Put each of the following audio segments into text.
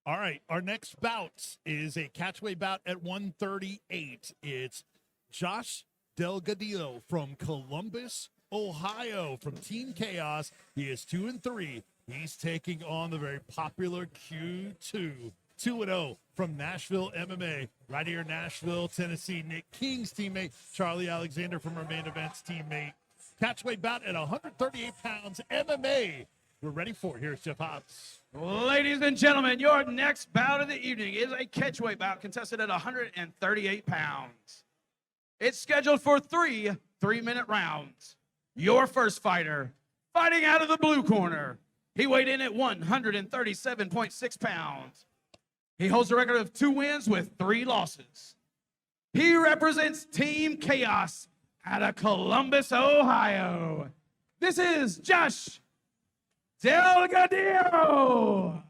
All right, our next bout is a catchweight bout at 138. It's Josh Delgadillo from Columbus, Ohio, from Team Chaos. He is 2-3. He's taking on the very popular Q2, 2-0 from Nashville MMA. Right here in Nashville, Tennessee. Nick King's teammate, Charlie Alexander from our main events teammate. Catchweight bout at 138 pounds MMA. We're ready for it. Here's Jeff Hobbs. Ladies and gentlemen, your next bout of the evening is a catchweight bout contested at 138 pounds. It's scheduled for three 3-minute rounds. Your first fighter, fighting out of the blue corner. He weighed in at 137.6 pounds. He holds a record of 2 wins with 3 losses. He represents Team Chaos out of Columbus, Ohio. This is Josh Delgadillo.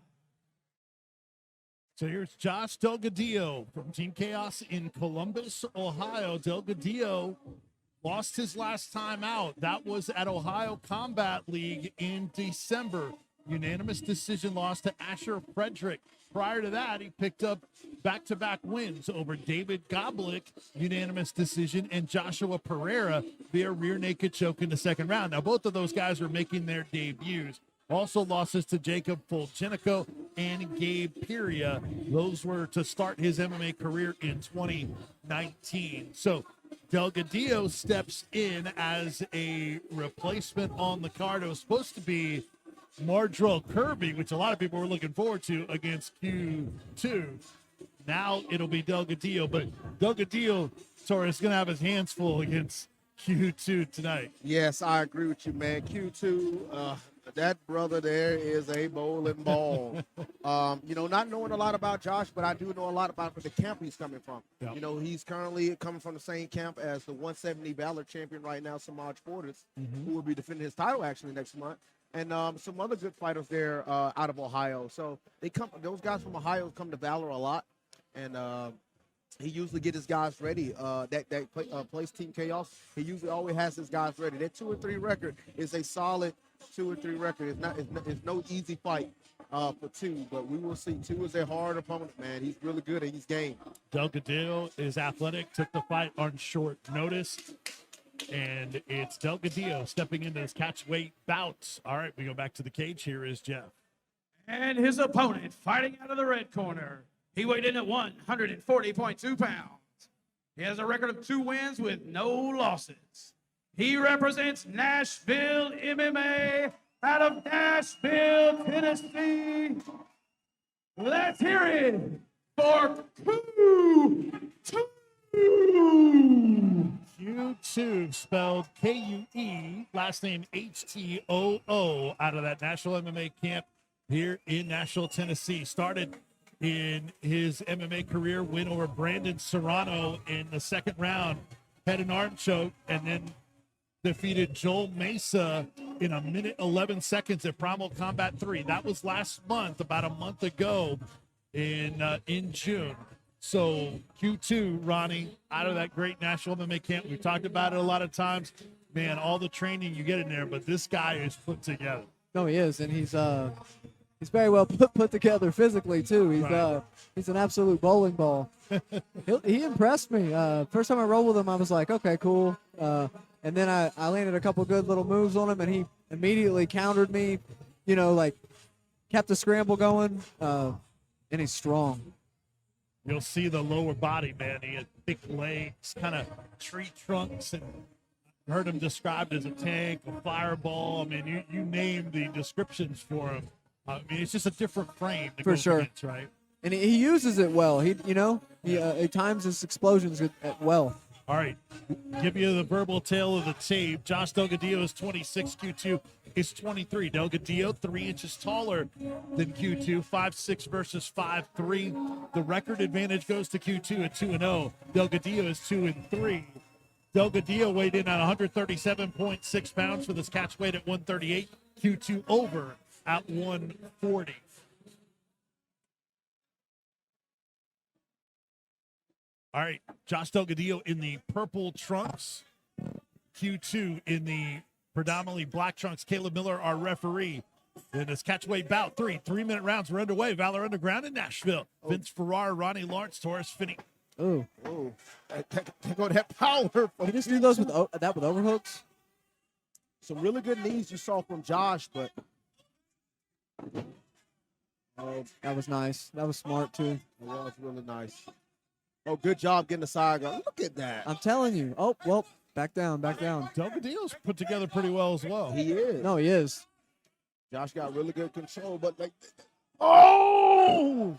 So here's Josh Delgadillo from Team Chaos in Columbus, Ohio. Delgadillo lost his last time out. That was at Ohio Combat League in December. Unanimous decision loss to Asher Frederick. Prior to that, he picked up back-to-back wins over David Goblick, unanimous decision, and Joshua Pereira via rear naked choke in the second round. Now, both of those guys are making their debuts. Also losses to Jacob Fulgenico and Gabe Piria. Those were to start his MMA career in 2019. So Delgadillo steps in as a replacement on the card. It was supposed to be Mardrell Kirby, which a lot of people were looking forward to, against Q2. Now it'll be Delgadillo, but Delgadillo, sorry, is going to have his hands full against Q2 tonight. Yes, I agree with you, man. Q2, that brother there is a bowling ball. Not knowing a lot about Josh, but I do know a lot about the camp he's coming from. Yep. He's currently coming from the same camp as the 170 Valor champion right now, Samaj Portis, who will be defending his title actually next month. And some other good fighters there out of Ohio. So those guys from Ohio come to Valor a lot, and he usually get his guys ready. Plays Team Chaos. He usually always has his guys ready. That 2-3 record is a solid 2-3 record. It's no easy fight for 2, but we will see. 2 is a hard opponent, man. He's really good and he's game. Delgadillo is athletic, took the fight on short notice. And it's Delgadillo stepping into his catchweight bouts. All right, we go back to the cage. Here is Jeff. And his opponent, fighting out of the red corner. He weighed in at 140.2 pounds. He has a record of 2 wins with no losses. He represents Nashville MMA out of Nashville, Tennessee. Let's hear it for Kue Htoo. Q2, spelled K-U-E, last name H-T-O-O, out of that Nashville MMA camp here in Nashville, Tennessee. Started in his MMA career, win over Brandon Serrano in the second round, had an arm choke, and then defeated Joel Mesa in 1 minute 11 seconds at Primal Combat 3. That was last month, about a month ago in June. So Q2, Ronnie, out of that great Nashville MMA camp. We've talked about it a lot of times. Man, all the training you get in there, but this guy is put together. No, he is, and he's very well put together physically too. He's an absolute bowling ball. He impressed me. First time I rolled with him, I was like, okay, cool. And then I landed a couple good little moves on him, and he immediately countered me. Kept the scramble going, and he's strong. You'll see the lower body, man. He had thick legs, kind of tree trunks, and heard him described as a tank, a fireball. I mean, you name the descriptions for him. I mean, it's just a different frame to for go sure, against, right? And he uses it well. He times his explosions well. All right, give you the verbal tale of the tape. Josh Delgadillo is 26, Q2 is 23. Delgadillo 3 inches taller than Q2, 5'6" versus 5'3". The record advantage goes to Q2 at 2-0. Delgadillo is 2-3. Delgadillo weighed in at 137.6 pounds for this catch weight at 138. Q2 over at 140. All right, Josh Delgadillo in the purple trunks. Q2 in the predominantly black trunks. Caleb Miller, our referee. In this catchweight bout, 3-minute rounds were underway. Valor Underground in Nashville. Vince Ferrara, Ronnie Lawrence, Torres Finney. Ooh. Oh, that power. Can you just do those with that with overhooks? Some really good knees you saw from Josh, but That was nice. That was smart too. it was really nice. Oh, good job getting the side guard. Look at that. I'm telling you. Oh, well, back down, back down. Delgadillo's put together pretty well as well. He is. No, he is. Josh got really good control, but like, oh,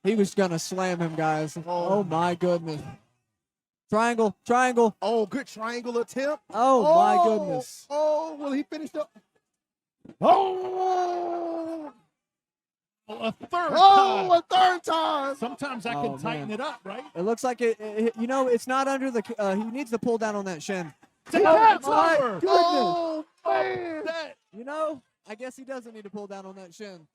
He was gonna slam him, guys. Oh. Oh my goodness. Triangle, triangle. oh, good triangle attempt. Oh my goodness. Oh, will he finish up? Oh, A third oh, time. a third time. Sometimes I Oh, can tighten man. it up, right? It looks like you know, it's not under the. He needs to pull down on that shin. That's my over. goodness. Oh, man. That You know, I guess he doesn't need to pull down on that shin.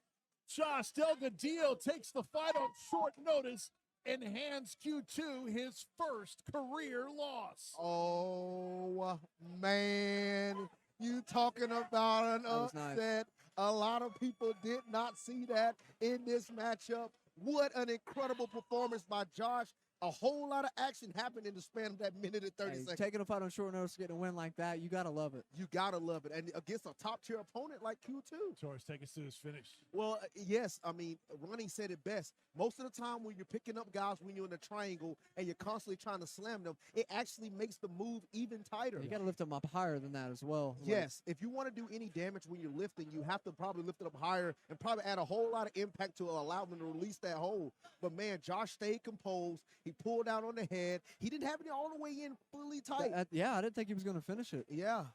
Josh Delgadillo takes the fight on short notice and hands Q2 his first career loss. Oh, man. You talking about an was nice. upset. A lot of people did not see that in this matchup. What an incredible performance by Josh. A whole lot of action happened in the span of that minute and 30 Hey, seconds. taking a fight on short notice, getting a win like that, you gotta love it. You got to love it. And against a top-tier opponent like Q2. Torres, take us to his finish. Well, yes, I mean, Ronnie said it best. Most of the time when you're picking up guys when you're in a triangle and you're constantly trying to slam them, it actually makes the move even tighter. You gotta lift them up higher than that as well. Like, Yes, if you want to do any damage when you're lifting, you have to probably lift it up higher and probably add a whole lot of impact to allow them to release that hold. But man, Josh stayed composed. He pulled out on the head. He didn't have it all the way in fully tight. yeah, I didn't think he was gonna finish it. Yeah.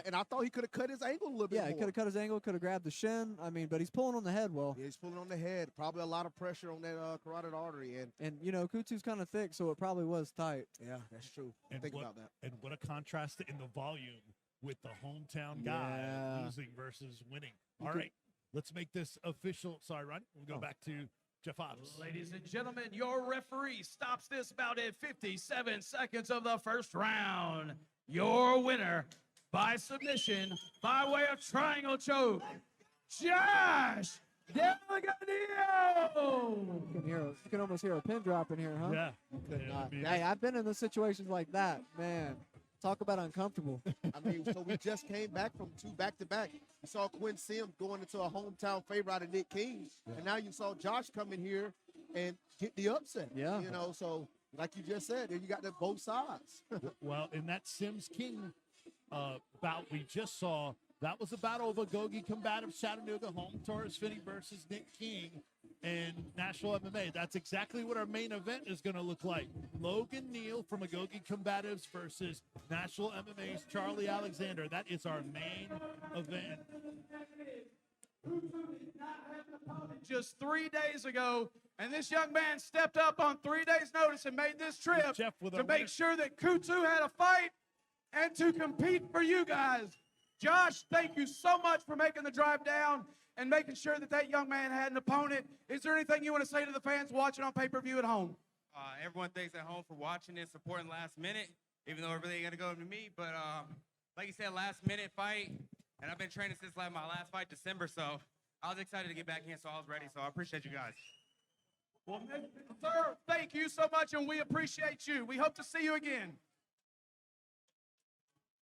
And I thought he could have cut his angle a little bit Yeah, more. he could have cut his angle, could have grabbed the shin. I mean, but he's pulling on the head well. Yeah, he's pulling on the head. Probably a lot of pressure on that carotid artery. And you know, Kutu's kind of thick, so it probably was tight. Yeah, that's true. And Think what, about that. And what a contrast in the volume with the hometown guy Yeah. losing versus winning. All right, let's make this official. Sorry, Ronnie. We'll go back to Jeff Hobbs. Ladies and gentlemen, your referee stops this bout at 57 seconds of the first round. Your winner by submission, by way of triangle choke, Josh Delgadillo. You can almost hear a pin drop in here, huh? Yeah. Hey, I've been in the situations like that, man. Talk about uncomfortable. I mean, so we just came back from 2 back-to-back. You saw Quinn Sims going into a hometown favorite out of Nick King, and now you saw Josh come in here and get the upset. Yeah. You know, so like you just said, you got the both sides. Well, in that Sims King bout we just saw, that was a battle of a Gogi combative Chattanooga home, Torres Finney versus Nick King and Nashville MMA. That's exactly what our main event is going to look like. Logan Neal from Agogi Combatives versus Nashville MMA's Charlie Alexander. That is our main event. Just 3 days ago, and this young man stepped up on 3 days' notice and made this trip Jeff with to a make winner. sure that Kue Htoo had a fight and to compete for you guys. Josh, thank you so much for making the drive down and making sure that that young man had an opponent. Is there anything you want to say to the fans watching on pay-per-view at home? Everyone thanks at home for watching and supporting last minute, even though it really ain't gonna go to me. But like you said, last minute fight, and I've been training since like my last fight, December. So I was excited to get back in, so I was ready. So I appreciate you guys. Well, sir, thank you so much, and we appreciate you. We hope to see you again.